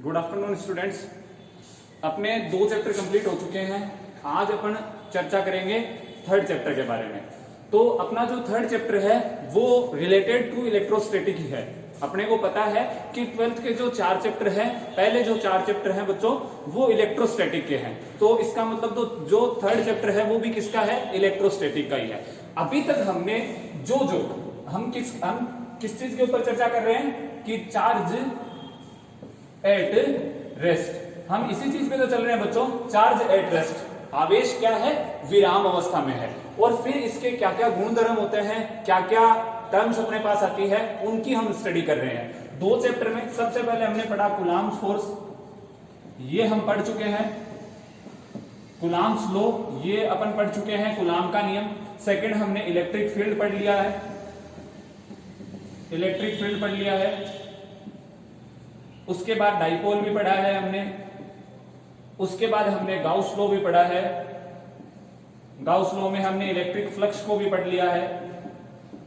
Good afternoon students. अपने 2 chapter complete हो चुके हैं। आज अपन चर्चा करेंगे थर्ड चैप्टर के बारे में। तो अपना जो थर्ड चैप्टर है वो रिलेटेड टू इलेक्ट्रोस्टैटिक ही है। अपने को पता है कि 12th के जो 4 चैप्टर हैं, पहले जो 4 चैप्टर हैं बच्चों वो इलेक्ट्रोस्टैटिक के हैं। तो इसका मतलब तो जो थर्ड चैप्टर है वो भी किसका है? इलेक्ट्रोस्टैटिक का ही है। अभी तक हमने हम किस चीज के ऊपर चर्चा कर रहे हैं कि चार्ज एट रेस्ट। हम इसी चीज पे तो चल रहे हैं बच्चों, चार्ज एट रेस्ट। आवेश क्या है? विराम अवस्था में है। और फिर इसके क्या क्या गुणधर्म होते हैं, क्या क्या टर्म्स अपने पास आती है, उनकी हम स्टडी कर रहे हैं 2 चैप्टर में। सबसे पहले हमने पढ़ा कूलाम्स फोर्स, ये हम पढ़ चुके हैं। कूलाम्स लॉ ये अपन पढ़ चुके हैं, कूलाम का नियम। सेकंड हमने इलेक्ट्रिक फील्ड पढ़ लिया है, इलेक्ट्रिक फील्ड पढ़ लिया है। उसके बाद डाइपोल भी पढ़ा है हमने। उसके बाद हमने गाउस लॉ भी पढ़ा है। गाउस लॉ में हमने इलेक्ट्रिक फ्लक्स को भी पढ़ लिया है।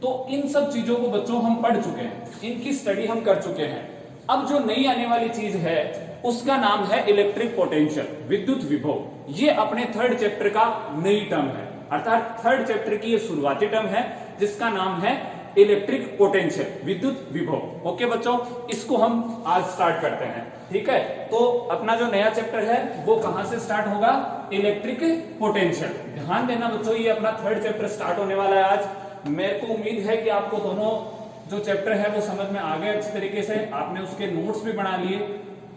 तो इन सब चीजों को बच्चों हम पढ़ चुके हैं, इनकी स्टडी हम कर चुके हैं। अब जो नई आने वाली चीज है उसका नाम है इलेक्ट्रिक पोटेंशियल, विद्युत विभव। ये अपने थर्ड चैप्टर का नई टर्म है, अर्थात थर्ड चैप्टर की ये शुरुआती टर्म है जिसका नाम है इलेक्ट्रिक पोटेंशियल, विद्युत विभव। ओके बच्चों, इसको हम आज स्टार्ट करते हैं। ठीक है, तो अपना जो नया चैप्टर है वो कहां से स्टार्ट होगा? Electric potential. ध्यान देना बच्चों, ये अपना थर्ड चैप्टर स्टार्ट होने वाला है आज। मेरे को उम्मीद है कि आपको दोनों जो चैप्टर है वो समझ में आ गए अच्छी तरीके से। आपने उसके नोट्स भी बना लिए।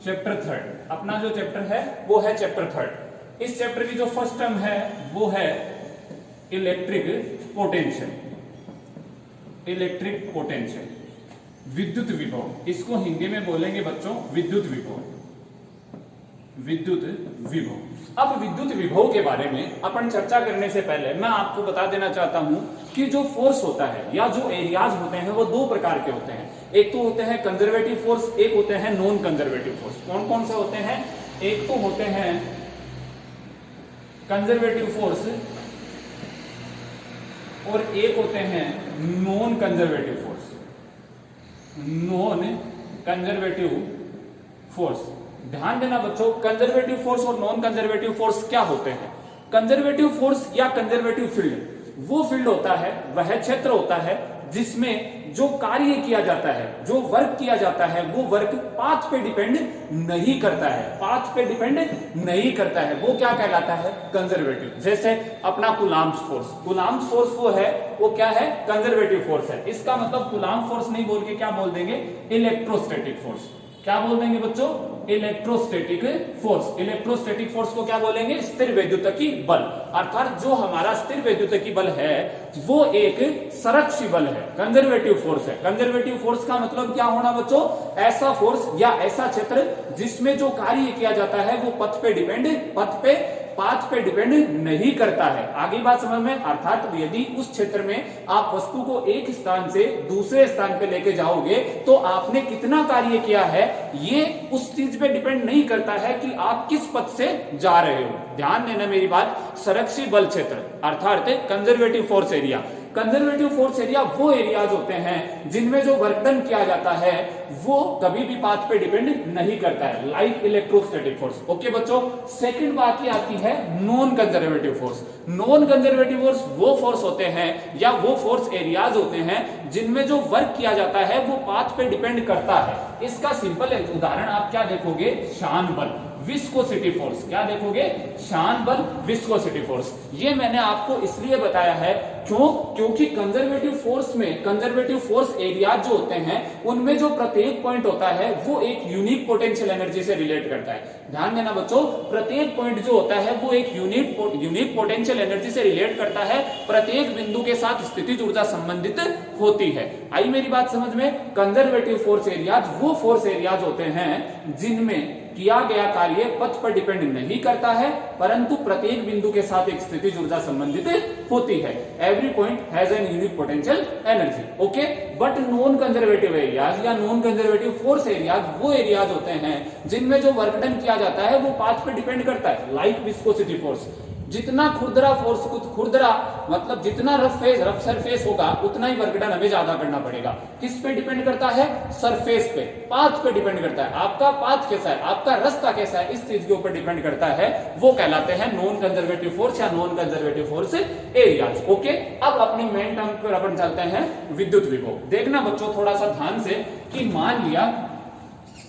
चैप्टर थर्ड, अपना जो चैप्टर है वो है चैप्टर थर्ड। इस चैप्टर की जो फर्स्ट टर्म है वो है इलेक्ट्रिक पोटेंशियल, इलेक्ट्रिक पोटेंशियल, विद्युत विभव। इसको हिंदी में बोलेंगे बच्चों विद्युत विभव, विद्युत विभव। अब विद्युत विभव के बारे में अपन चर्चा करने से पहले मैं आपको बता देना चाहता हूं कि जो फोर्स होता है या जो एरियाज होते हैं वो 2 प्रकार के होते हैं। एक तो होते हैं कंजर्वेटिव फोर्स, एक होते हैं नॉन कंजर्वेटिव फोर्स। कौन कौन से होते हैं? एक तो होते हैं कंजर्वेटिव फोर्स और एक होते हैं non conservative force, non conservative force. ध्यान देना बच्चों, कंजर्वेटिव फोर्स और नॉन कंजर्वेटिव फोर्स क्या होते हैं? कंजर्वेटिव फोर्स या कंजर्वेटिव फील्ड वो फील्ड होता है, वह क्षेत्र होता है जिसमें जो कार्य किया जाता है, जो वर्क किया जाता है वो वर्क पाथ पे डिपेंड नहीं करता है, पाथ पे डिपेंड नहीं करता है। वो क्या कहलाता है? कंजर्वेटिव। जैसे अपना कूलाम्स फोर्स, कूलाम्स फोर्स वो है, वो क्या है? कंजर्वेटिव फोर्स है। इसका मतलब कूलाम फोर्स नहीं बोल के क्या बोल देंगे? Electrostatic force. क्या बोल देंगे बच्चों? Electrostatic force. इलेक्ट्रोस्टैटिक फोर्स को क्या बोलेंगे? स्थिर वैद्युतिकी बल। अर्थात जो हमारा स्थिर वैद्युतिकी बल है वो एक संरक्षी बल है, कंजर्वेटिव फोर्स है। कंजर्वेटिव फोर्स का मतलब क्या होना बच्चों? ऐसा फोर्स या ऐसा क्षेत्र जिसमें जो कार्य किया जाता है वो पाथ पे डिपेंड नहीं करता है। आगे बात समझ में? अर्थात यदि उस क्षेत्र में आप वस्तु को एक स्थान से दूसरे स्थान पे लेके जाओगे तो आपने कितना कार्य किया है ये उस चीज पे डिपेंड नहीं करता है कि आप किस पथ से जा रहे हो। ध्यान देना मेरी बात, संरक्षी बल क्षेत्र अर्थात conservative force area. Conservative force area वो एरियाज होते हैं जिनमें जो वर्क डन किया जाता है वो कभी भी पाथ पे डिपेंड नहीं करता है, लाइक इलेक्ट्रोस्टैटिक फोर्स। ओके बच्चों, सेकंड बात ये आती है non conservative force. Non conservative force वो फोर्स होते हैं या वो फोर्स एरियाज होते हैं जिनमें जो वर्क किया जाता है वो पाथ पे डिपेंड करता है। इसका सिंपल उदाहरण आप क्या देखोगे? शान बल, विस्कोसिटी फोर्स। क्या देखोगे? शान बल, विस्कोसिटी फोर्स। ये मैंने आपको इसलिए बताया है क्योंकि कंजर्वेटिव फोर्स में, कंजर्वेटिव फोर्स एरिया जो होते हैं उनमें जो प्रत्येक पॉइंट होता है वो एक यूनिक पोटेंशियल एनर्जी से रिलेट करता है। ध्यान देना बच्चों, प्रत्येक पॉइंट जो होता है वो एक यूनिक पोटेंशियल एनर्जी से रिलेट करता है, प्रत्येक बिंदु के साथ स्थितिज ऊर्जा संबंधित होती है। आई मेरी बात समझ में? कंजर्वेटिव फोर्स एरियाज वो फोर्स एरियाज होते हैं जिनमें किया गया कार्य पथ पर डिपेंड नहीं करता है परंतु प्रत्येक बिंदु के साथ एक स्थितिज ऊर्जा संबंधित होती है। Every point has an unique potential energy. Okay, but non conservative areas या नॉन कंजर्वेटिव फोर्स एरियाज वो एरियाज होते हैं जिनमें जो वर्क डन किया जाता है वो पाथ पे डिपेंड करता है, लाइक विस्कोसिटी फोर्स। जितना खुरदरा फोर्स, कुछ खुरदरा मतलब जितना रफ सरफेस होगा उतना ही वर्क डन हमें ज्यादा करना पड़ेगा। किस पे डिपेंड करता है? सरफेस पे, पाथ पे डिपेंड करता है। आपका पाथ कैसा है, आपका रास्ता कैसा है, इस चीज के ऊपर डिपेंड करता है। वो कहलाते हैं नॉन कंजर्वेटिव फोर्स या non conservative force areas. Okay, अब अपनी मेन टर्म पर अपन चलते हैं विद्युत विभव। देखना बच्चों थोड़ा सा ध्यान से कि मान लिया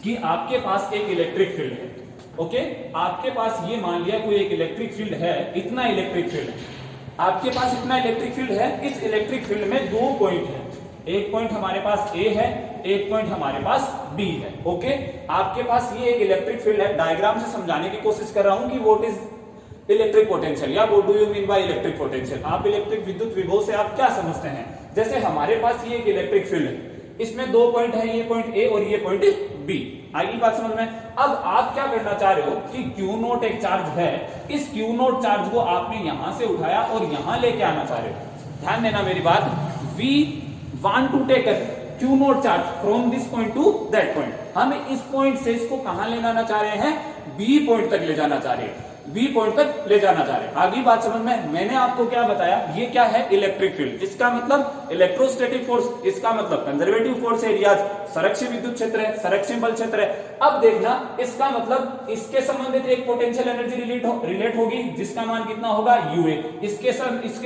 कि आपके पास एक इलेक्ट्रिक फील्ड है। ओके, आपके पास ये मान लिया कोई एक इलेक्ट्रिक फील्ड है, इतना इलेक्ट्रिक फील्ड है आपके पास, इतना इलेक्ट्रिक फील्ड है। इस इलेक्ट्रिक फील्ड में दो पॉइंट है, एक पॉइंट हमारे पास ए है, एक पॉइंट हमारे पास बी है। ओके, आपके पास ये एक इलेक्ट्रिक फील्ड है। डायग्राम से समझाने की कोशिश कर रहा हूं कि व्हाट इज इलेक्ट्रिक पोटेंशियल या what do you mean by electric potential. आप इलेक्ट्रिक विद्युत विभव से आप क्या समझते हैं? जैसे हमारे पास ये एक इलेक्ट्रिक फील्ड है, इसमें दो पॉइंट है, ये पॉइंट ए और ये पॉइंट बी। आएगी बात समझ में? अब आप क्या करना चाह रहे हो कि Q नोट एक चार्ज है, इस Q नोट चार्ज को आपने यहां से उठाया और यहां लेके आना चाह रहे हो। ध्यान देना मेरी बात, we want to take Q naught charge from this point to that point. हम इस पॉइंट से इसको कहां ले जाना चाह रहे हैं? बी पॉइंट तक ले जाना चाह रहे हैं, बी पॉइंट तक ले जाना चाह रहे हैं। आगे बात समझ में? मैंने आपको क्या बताया, ये क्या है? Electric field. इसका मतलब इलेक्ट्रोस्टैटिक फोर्स, इसका मतलब कंजर्वेटिव फोर्स एरियाज, संरक्षित विद्युत क्षेत्र है, संरक्षित बल क्षेत्र है। अब देखना, इसका मतलब इसके संबंधित एक पोटेंशियल एनर्जी रिलेट होगी जिसका मान कितना होगा? यूए। इसके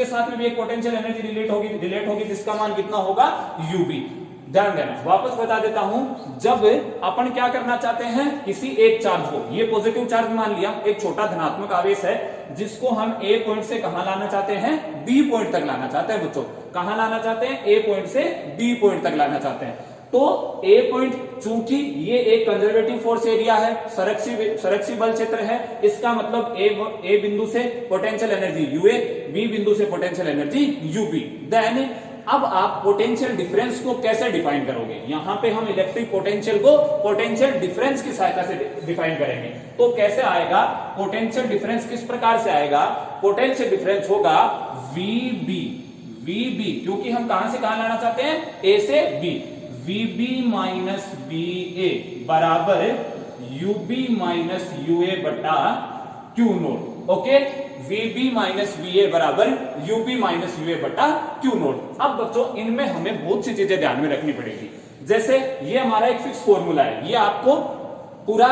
साथ में भी एक पोटेंशियल एनर्जी रिलेट होगी जिसका मान कितना होगा? यूबी। ध्यान देना, वापस बता देता हूं, जब अपन क्या करना चाहते हैं, किसी एक चार्ज को, ये पॉजिटिव चार्ज मान लिया, एक छोटा धनात्मक आवेश है जिसको हम ए पॉइंट से कहां लाना चाहते हैं? बी पॉइंट तक लाना चाहते हैं। बच्चों कहां लाना चाहते हैं? ए पॉइंट से बी पॉइंट तक लाना चाहते हैं। तो ए पॉइंट, चूंकि ये एक कंजर्वेटिव फोर्स एरिया है, संरक्षित बल क्षेत्र है, इसका मतलब ए बिंदु से पोटेंशियल एनर्जी यूए, बी बिंदु से पोटेंशियल एनर्जी यूबी। देन अब आप पोटेंशियल डिफरेंस को कैसे डिफाइन करोगे? यहां पे हम इलेक्ट्रिक पोटेंशियल को पोटेंशियल डिफरेंस की सहायता से डिफाइन करेंगे। तो कैसे आएगा पोटेंशियल डिफरेंस? किस प्रकार से आएगा? पोटेंशियल डिफरेंस होगा वीबी, वीबी, क्योंकि हम कहां से कहां लाना चाहते हैं? ए से बी। वीबी माइनस बी ए बराबर यूबी माइनस यूए बटा Q naught. Okay, VB minus VA बराबर UB माइनस UA बटा Q नोट। अब बच्चों इनमें हमें बहुत सी चीजें ध्यान में रखनी पड़ेगी। जैसे ये हमारा एक फिक्स फॉर्मूला है, ये आपको पूरा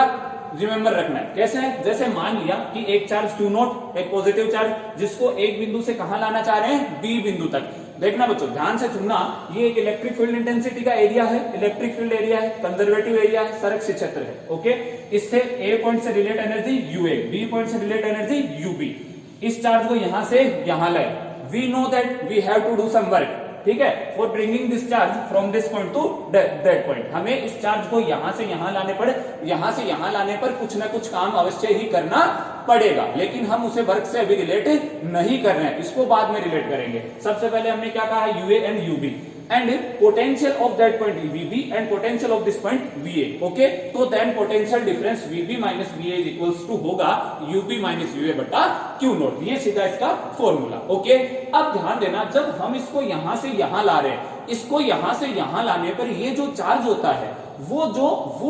रिमेंबर रखना है। कैसे है? जैसे मान लिया कि एक चार्ज Q नोट, एक पॉजिटिव चार्ज, जिसको एक बिंदु से कहां लाना चाह रहे हैं? B बिंदु तक। देखना बच्चों ध्यान से सुनना, ये एक इलेक्ट्रिक फील्ड इंटेंसिटी का एरिया है, इलेक्ट्रिक फील्ड एरिया है, कंजर्वेटिव एरिया है, संरक्षित क्षेत्र है। ओके, इससे ए पॉइंट से relate energy UA, B point से रिलेट एनर्जी यूबी। इस चार्ज को यहां से यहां लाए, we know that we have to do some work, ठीक है, for bringing this charge from this point to that point. हमें इस चार्ज को यहां से यहां लाने पर कुछ ना कुछ काम अवश्य ही करना पड़ेगा, लेकिन हम उसे वर्क से अभी रिलेट नहीं कर रहे हैं, इसको बाद में रिलेट करेंगे। सबसे पहले हमने क्या कहा? UA and UB and potential of that point VB and potential of this point VA. Okay, तो then potential difference VB minus VA is equals to होगा UB minus UA बटा Q नोट। ये सीधा इसका फॉर्मूला। ओके, अब ध्यान देना, जब हम इसको यहां से यहां ला रहे हैं, इसको यहां से यहां लाने पर ये जो चार्ज होता है वो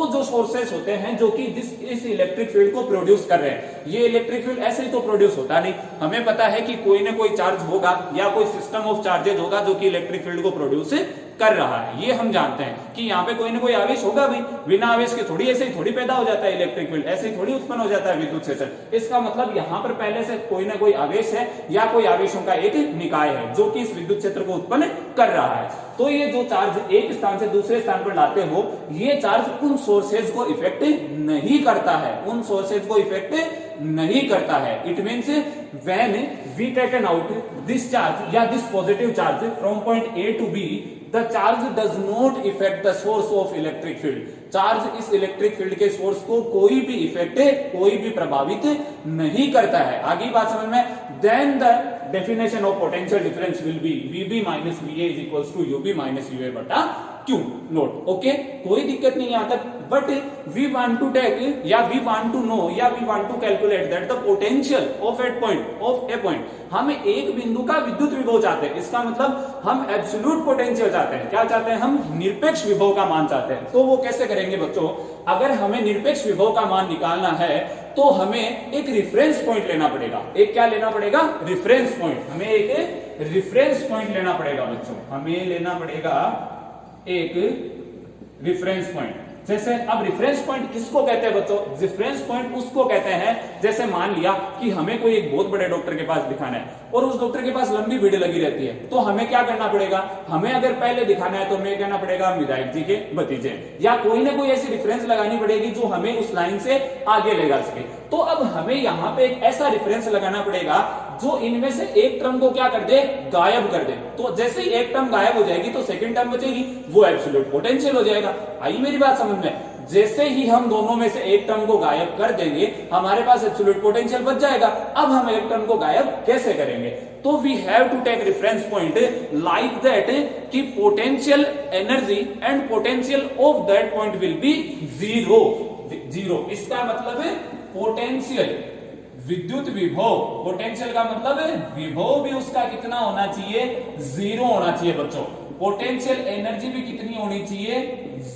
जो सोर्सेस होते हैं जो कि इस इलेक्ट्रिक फील्ड को प्रोड्यूस कर रहे हैं, ये इलेक्ट्रिक फील्ड ऐसे ही तो प्रोड्यूस होता नहीं। हमें पता है कि कोई ना कोई चार्ज होगा या कोई सिस्टम ऑफ चार्जेज होगा जो कि इलेक्ट्रिक फील्ड को प्रोड्यूस कर रहा है। ये हम जानते हैं कि यहाँ पे कोई ना कोई आवेश होगा भाई, बिना आवेश के थोड़ी ऐसे ही थोड़ी पैदा हो जाता है इलेक्ट्रिक फील्ड, ऐसे ही थोड़ी उत्पन्न हो जाता है विद्युत क्षेत्र। इसका मतलब यहाँ पर पहले से कोई ना कोई आवेश है या कोई आवेशों का एक निकाय है जो कि इस विद्युत क्षेत्र को उत्पन्न कर रहा है। तो ये जो चार्ज एक स्थान से दूसरे स्थान पर लाते हो, ये चार्ज उन सोर्सेज को इफेक्ट नहीं करता है, उन सोर्सेज को इफेक्ट नहीं करता है। It means when we taken out this charge या this positive charge from point A to B, the charge does not affect the source of electric field. Charge इस इलेक्ट्रिक फील्ड के source को कोई भी effect, कोई भी प्रभावित नहीं करता है। आगे बात समझ में? then the definition of potential difference will be VB minus VA is equals to UB minus UA बटा क्यू नोट। ओके, कोई दिक्कत नहीं यहाँ तक। But we want to take या वी वांट टू नो या we want to calculate that the potential of a point. हम एक बिंदु का विद्युत विभव चाहते हैं, इसका मतलब हम एब्सोल्यूट पोटेंशियल चाहते हैं। क्या चाहते हैं हम? निरपेक्ष विभव का मान चाहते हैं। तो वो कैसे करेंगे बच्चों? अगर हमें निरपेक्ष विभव का मान निकालना है तो हमें एक रिफरेंस पॉइंट लेना पड़ेगा। एक क्या लेना पड़ेगा? Reference point. हमें एक रिफरेंस पॉइंट लेना पड़ेगा बच्चों, हमें लेना पड़ेगा एक रिफरेंस पॉइंट। जैसे अब रिफरेंस पॉइंट किसको कहते हैं बच्चों? रिफरेंस पॉइंट उसको कहते हैं, जैसे मान लिया कि हमें कोई एक बहुत बड़े डॉक्टर के पास दिखाना है और उस डॉक्टर के पास लंबी भीड़ लगी रहती है, तो हमें क्या करना पड़ेगा? हमें अगर पहले दिखाना है तो हमें कहना पड़ेगा विधायक जी के भतीजे, या कोई ना कोई ऐसी रिफरेंस लगानी पड़ेगी जो हमें उस लाइन से आगे ले जा सके। तो अब हमें यहाँ पे एक ऐसा रिफरेंस लगाना पड़ेगा जो इनमें से एक टर्म को क्या कर दे? गायब कर दे। तो जैसे ही एक टर्म गायब हो जाएगी तो सेकंड टर्म बचेगी, वो एब्सोल्यूट पोटेंशियल हो जाएगा। आई मेरी बात समझ में? जैसे ही हम दोनों में से एक टर्म को गायब कर देंगे हमारे पास एब्सोल्यूट पोटेंशियल बच जाएगा। अब हम एक टर्म को गायब कैसे करेंगे? तो we have to take reference point like that कि potential energy and potential of that point will be zero. इसका मतलब है पोटेंशियल विद्युत विभव, पोटेंशियल का मतलब है विभव भी उसका कितना होना चाहिए? जीरो होना चाहिए बच्चों। पोटेंशियल एनर्जी भी कितनी होनी चाहिए?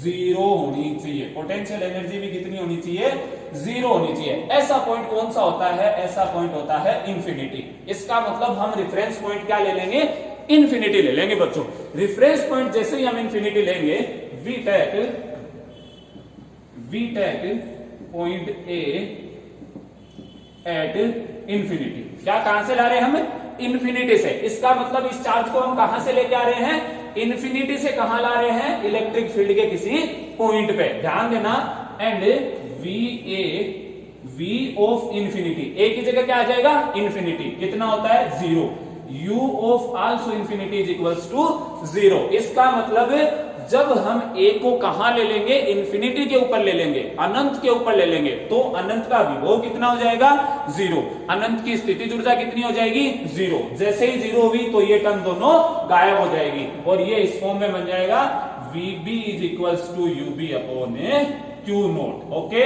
जीरो होनी चाहिए। पोटेंशियल एनर्जी भी कितनी होनी चाहिए? जीरो होनी चाहिए। ऐसा पॉइंट कौन सा होता है? ऐसा पॉइंट होता है इंफिनिटी। इसका मतलब हम रेफरेंस पॉइंट क्या ले लेंगे? इंफिनिटी ले लेंगे बच्चों। रेफरेंस पॉइंट जैसे ही हम इंफिनिटी लेंगे, we take point A at infinity. क्या कहां से ला रहे हैं हम? इंफिनिटी से। इसका मतलब इस चार्ज को हम कहां से लेके आ रहे हैं? इंफिनिटी से। कहां ला रहे हैं? इलेक्ट्रिक फील्ड के किसी पॉइंट पे। ध्यान देना। And V of infinity, A की जगह क्या आ जाएगा? इंफिनिटी। कितना होता है? Zero. u of also infinity is equals to zero. इसका मतलब जब हम a को कहां ले लेंगे? इंफिनिटी के ऊपर ले लेंगे, अनंत के ऊपर ले लेंगे, तो अनंत का विभव कितना हो जाएगा? जीरो। अनंत की स्थितिज ऊर्जा कितनी हो जाएगी? जीरो। जैसे ही जीरो हुई तो ये टर्म दोनों गायब हो जाएगी और ये इस फॉर्म में बन जाएगा VB is equals to UB upon Q naught. Okay,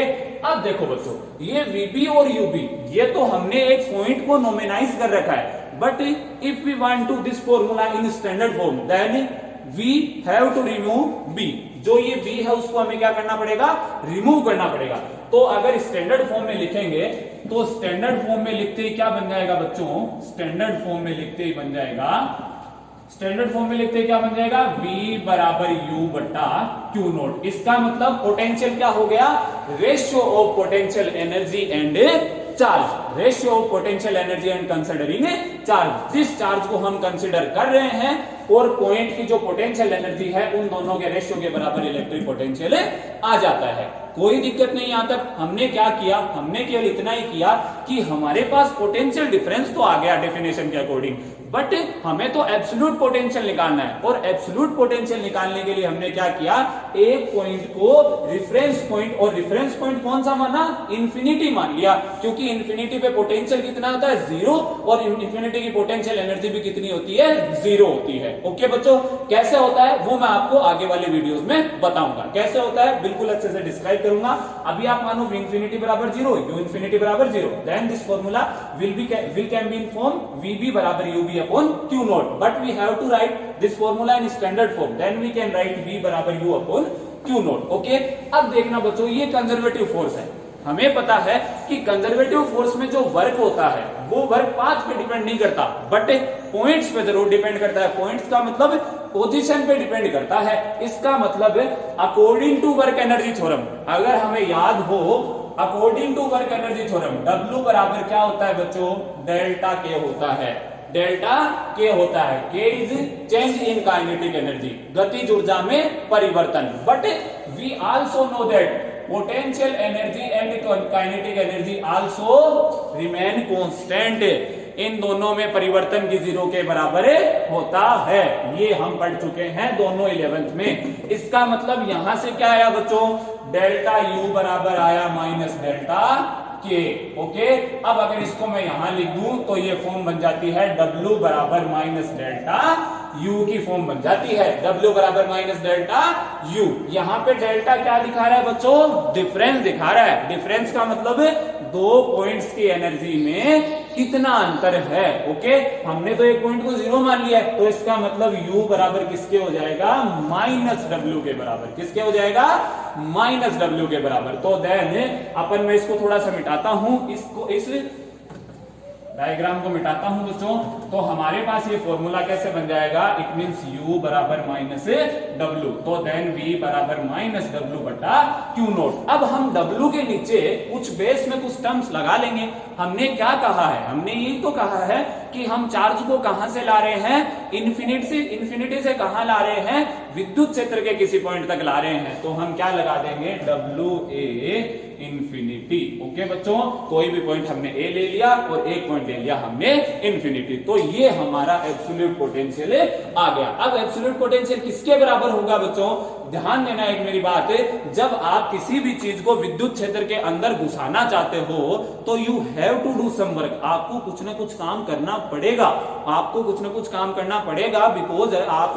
अब देखो बच्चों, ये VB और UB ये तो हमने एक पॉइंट को नोमिनाइज कर रखा है। But if we want to this formula in standard form then we have to remove B। जो ये B है उसको हमें क्या करना पड़ेगा? रिमूव करना पड़ेगा। तो अगर स्टैंडर्ड फॉर्म में लिखेंगे तो स्टैंडर्ड फॉर्म में लिखते ही क्या बन जाएगा बच्चों? स्टैंडर्ड फॉर्म में लिखते ही बन जाएगा, स्टैंडर्ड फॉर्म में लिखते क्या बन जाएगा? V बराबर U बट्टा Q नोट। इसका मतलब पोटेंशियल क्या हो गया? Ratio of potential energy and charge. Ratio of potential energy and considering charge. जिस चार्ज को हम कंसिडर कर रहे हैं और पॉइंट की जो पोटेंशियल एनर्जी है उन दोनों के रेशियो के बराबर इलेक्ट्रिक पोटेंशियल आ जाता है। कोई दिक्कत नहीं। यहां तक हमने क्या किया? हमने केवल इतना ही किया कि हमारे पास पोटेंशियल डिफरेंस तो आ गया डेफिनेशन के अकॉर्डिंग, बट हमें तो एब्सोल्यूट पोटेंशियल निकालना है। और एब्सोल्यूट पोटेंशियल निकालने के लिए हमने क्या किया? एक पॉइंट को रिफरेंस पॉइंट, और रिफरेंस पॉइंट कौन सा माना? इंफिनिटी मान लिया, क्योंकि इंफिनिटी पे पोटेंशियल कितना होता है? जीरो। और इंफिनिटी की पोटेंशियल एनर्जी भी कितनी होती है? जीरो होती है। ओके बच्चों, कैसे होता है वो मैं आपको आगे वाले वीडियोस में बताऊंगा। कैसे होता है बिल्कुल अच्छे से डिस्क्राइब करूंगा। अभी आप मानो इंफिनिटी बराबर जीरो, यू इंफिनिटी बराबर zero, then this formula will can be in form VB बराबर UB upon Q naught, but we have to write this formula in standard form, then we can write V बराबर U upon Q naught। Okay, अब देखना बच्चों, ये conservative force है। हमें पता है कि कंजर्वेटिव फोर्स में जो वर्क होता है वो वर्क पाथ पे डिपेंड नहीं करता, बट पॉइंट्स पे जरूर डिपेंड करता है। पॉइंट्स का मतलब पोजीशन पे डिपेंड करता है। इसका मतलब according to work energy theorem, अगर हमें याद हो, according to work energy theorem W बराबर क्या होता है बच्चों? डेल्टा K होता है। डेल्टा K होता है। K is change in kinetic energy, गतिज ऊर्जा में परिवर्तन। But we also know that potential energy and kinetic energy also remain constant. इन दोनों में परिवर्तन की जीरो के बराबर होता है। ये हम पढ़ चुके हैं दोनों 11th में। इसका मतलब यहां से क्या आया बच्चों? डेल्टा U बराबर आया माइनस डेल्टा K। ओके, अब अगर इसको मैं यहां लिख दूं तो ये फॉर्म बन जाती है W बराबर माइनस डेल्टा U की फॉर्म बन जाती है, W बराबर माइनस डेल्टा U। यहाँ पे डेल्टा क्या दिखा रहा है बच्चों, डिफरेंस दिखा रहा है। डिफरेंस का मतलब दो पॉइंट्स की एनर्जी में कितना अंतर है। ओके, हमने तो एक पॉइंट को 0 मान लिया है, तो इसका मतलब U बराबर किसके हो जाएगा, माइनस W के बराबर। किसके हो जाएगा, माइनस W के बराबर। तो देन अपन मैं इसको थोड़ा सा मिटाता हूं, इसको इस डायग्राम को मिटाता हूं बच्चों, तो हमारे पास ये फॉर्मूला कैसे बन जाएगा, इट मींस U बराबर माइनस W, तो देन V बराबर माइनस W बटा Q नोट। अब हम W के नीचे कुछ बेस में कुछ टर्म्स लगा लेंगे। हमने क्या कहा है, हमने यही तो कहा है कि हम चार्ज को कहां से ला रहे हैं, इन्फिनिटी से कहां ला रहे हैं, विद्युत क्षेत्र के किसी पॉइंट तक ला रहे हैं। तो हम क्या लगा देंगे, WA इंफिनिटी। ओके बच्चों, कोई भी पॉइंट हमने ए ले लिया और एक पॉइंट ले लिया हमने इंफिनिटी, तो ये हमारा एब्सोल्यूट पोटेंशियल आ गया। अब एब्सोल्यूट पोटेंशियल किसके बराबर होगा बच्चों, ध्यान देना एक मेरी बात है, जब आप किसी भी चीज को विद्युत क्षेत्र के अंदर घुसाना चाहते हो तो you have to do some work, आपको कुछ ना कुछ काम करना पड़ेगा, आपको कुछ ना कुछ काम करना पड़ेगा, बिकॉज आप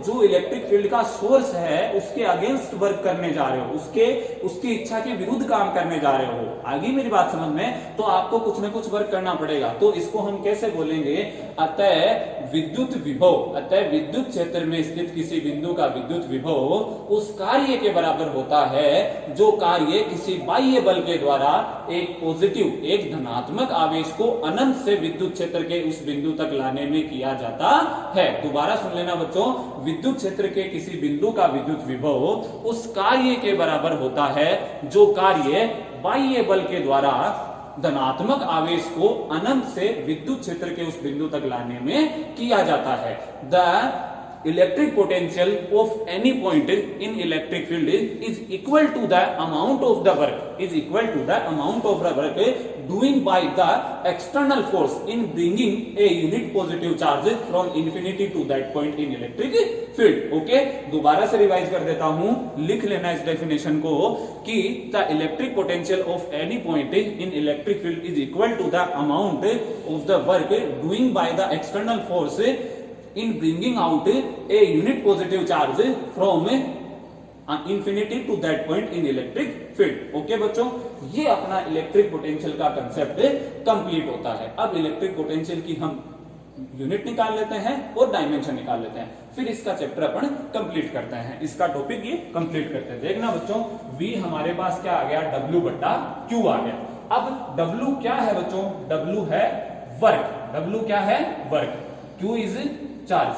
जो इलेक्ट्रिक फील्ड का सोर्स है उसके अगेंस्ट वर्क करने जा रहे हो, उसकी इच्छा के विरुद्ध काम करने जा रहे हो। आगे मेरी बात समझ में, तो आपको कुछ ना कुछ वर्क करना पड़ेगा। तो इसको हम कैसे बोलेंगे, अतः विद्युत विभव, अतः विद्युत क्षेत्र में स्थित किसी बिंदु का विद्युत विभव उस कार्य के बराबर होता है जो कार्य किसी बाह्य बल के द्वारा एक पॉजिटिव, एक धनात्मक आवेश को अनंत से विद्युत क्षेत्र के उस बिंदु तक लाने में किया जाता है। दोबारा सुन लेना बच्चों, विद्युत क्षेत्र के किसी बिंदु का विद्युत विभव उस कार्य के बराबर होता है जो कार्य बाह्य बल के द्वारा धनात्मक आवेश को अनंत से विद्युत क्षेत्र के उस बिंदु तक लाने में किया जाता है। The electric potential of any point in electric field is equal to the amount of the work, is equal to the amount of the work doing by the external force in bringing a unit positive charge from infinity to that point in electric field। Okay, दोबारा से revise कर देता हूं, लिख लेना इस definition को कि the electric potential of any point in electric field is equal to the amount of the work doing by the external force in bringing out a unit positive charge from infinity to that point in electric field। Okay बच्चों, ये अपना electric potential का concept complete होता है। अब electric potential की हम unit निकाल लेते हैं और डायमेंशन निकाल लेते हैं, फिर इसका चैप्टर अपन कंप्लीट करते हैं, इसका टॉपिक ये कंप्लीट करते हैं। देखना बच्चों, V हमारे पास क्या आ गया, W बटा Q आ गया। अब W क्या है बच्चों, W है वर्क, W क्या है work, Q is charge.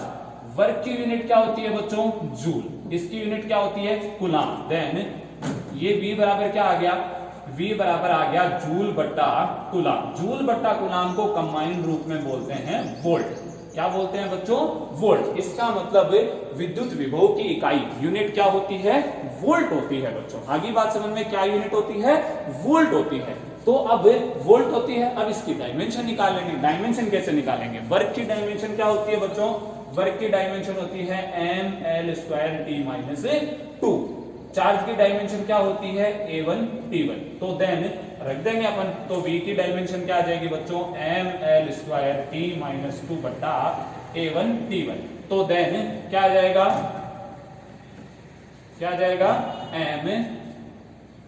Work की यूनिट क्या होती है बच्चों, जूल, इसकी यूनिट क्या होती है, कूलाम। देन ये V बराबर क्या आ गया, V बराबर आ गया जूल बट्टा कूलाम। जूल बट्टा कूलाम को कंबाइंड रूप में बोलते हैं वोल्ट। क्या बोलते हैं बच्चों, वोल्ट। इसका मतलब विद्युत विभव की इकाई यूनिट क्या होती है, वोल्ट होती है बच्चों। आगे बात समझ में, क्या यूनिट होती है, वोल्ट होती है। तो अब वोल्ट होती है, अब इसकी डायमेंशन निकाल लेंगे। डायमेंशन कैसे निकालेंगे, वर्क की डायमेंशन क्या होती है बच्चों, वर्क की डायमेंशन होती है ml²t-2। चार्ज की डायमेंशन क्या होती है, a1t1। तो देन रख देंगे अपन, तो V की डायमेंशन क्या आ जाएगी बच्चों, ml²t-2 बटा a1t1। तो देन क्या आ जाएगा, क्या आ जाएगा,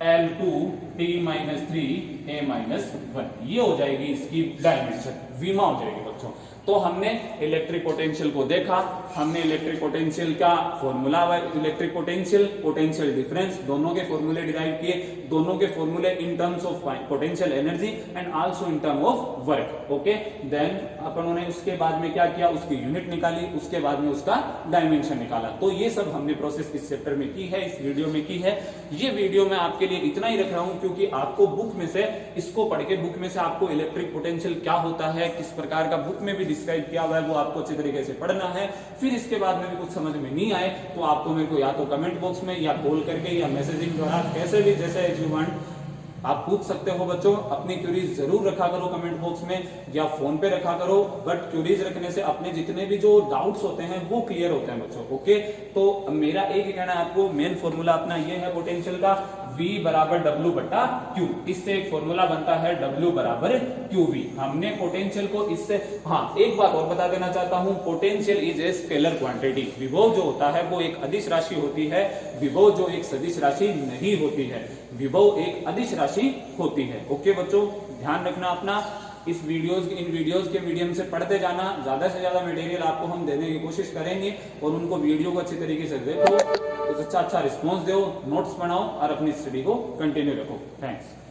ml2t-3a-1। ये हो जाएगी इसकी डायमेंशन, वीमा हो जाएगी बच्चों। तो हमने इलेक्ट्रिक पोटेंशियल को देखा, हमने इलेक्ट्रिक पोटेंशियल का formula, electric potential, potential difference, दोनों के फॉर्मूले डिराइव किए, दोनों के फॉर्मूले in terms of potential energy and also in term of work. Okay, then अपन ने उसके बाद में क्या किया, उसकी यूनिट निकाली, उसके बाद में उसका डायमेंशन निकाला। तो ये सब हमने प्रोसेस इस चैप्टर में की है, इस वीडियो में की है। ये वीडियो मैं आपके लिए इतना ही रख रहा हूं क्योंकि आपको बुक में से, इसको पढ़ के बुक में से आपको इलेक्ट्रिक पोटेंशियल क्या होता है, किस प्रकार का बुक में भी डिस्क्राइब किया हुआ है, वो आपको अच्छी तरीके से पढ़ना है। फिर इसके बाद में भी कुछ समझ में नहीं आए तो आपको मेरे को या तो कमेंट बॉक्स में या कॉल करके या मैसेजिंग द्वारा, कैसे भी जैसे यू वांट, आप पूछ सकते हो बच्चों, अपनी क्यूरीज जरूर रखा करो कमेंट बॉक्स में या फोन पे रखा करो, बट क्यूरीज रखने से अपने जितने भी जो डाउट्स होते हैं वो क्लियर होते हैं बच्चों। ओके, तो मेरा एक ही कहना है आपको, मेन फॉर्मूला अपना ये है पोटेंशियल का, V बराबर W बटा Q। इससे एक फॉर्मूला बनता है W बराबर QV। हमने पोटेंशियल को इससे, हाँ एक बात और बता देना चाहता हूं, potential is a scalar quantity. विभव जो होता है वो एक अदिश राशि होती है, विभव जो एक सदिश राशि नहीं होती है, विभव एक अदिश राशि होती है। ओके बच्चों, ध्यान रखना अपना, इन वीडियोस के मीडियम से पढ़ते जाना, ज्यादा से ज्यादा मटेरियल आपको हम देने की कोशिश करेंगे और उनको वीडियो को अच्छी तरीके से देखो, अच्छा रिस्पॉन्स दो, नोट्स बनाओ और अपनी स्टडी को कंटिन्यू रखो। थैंक्स।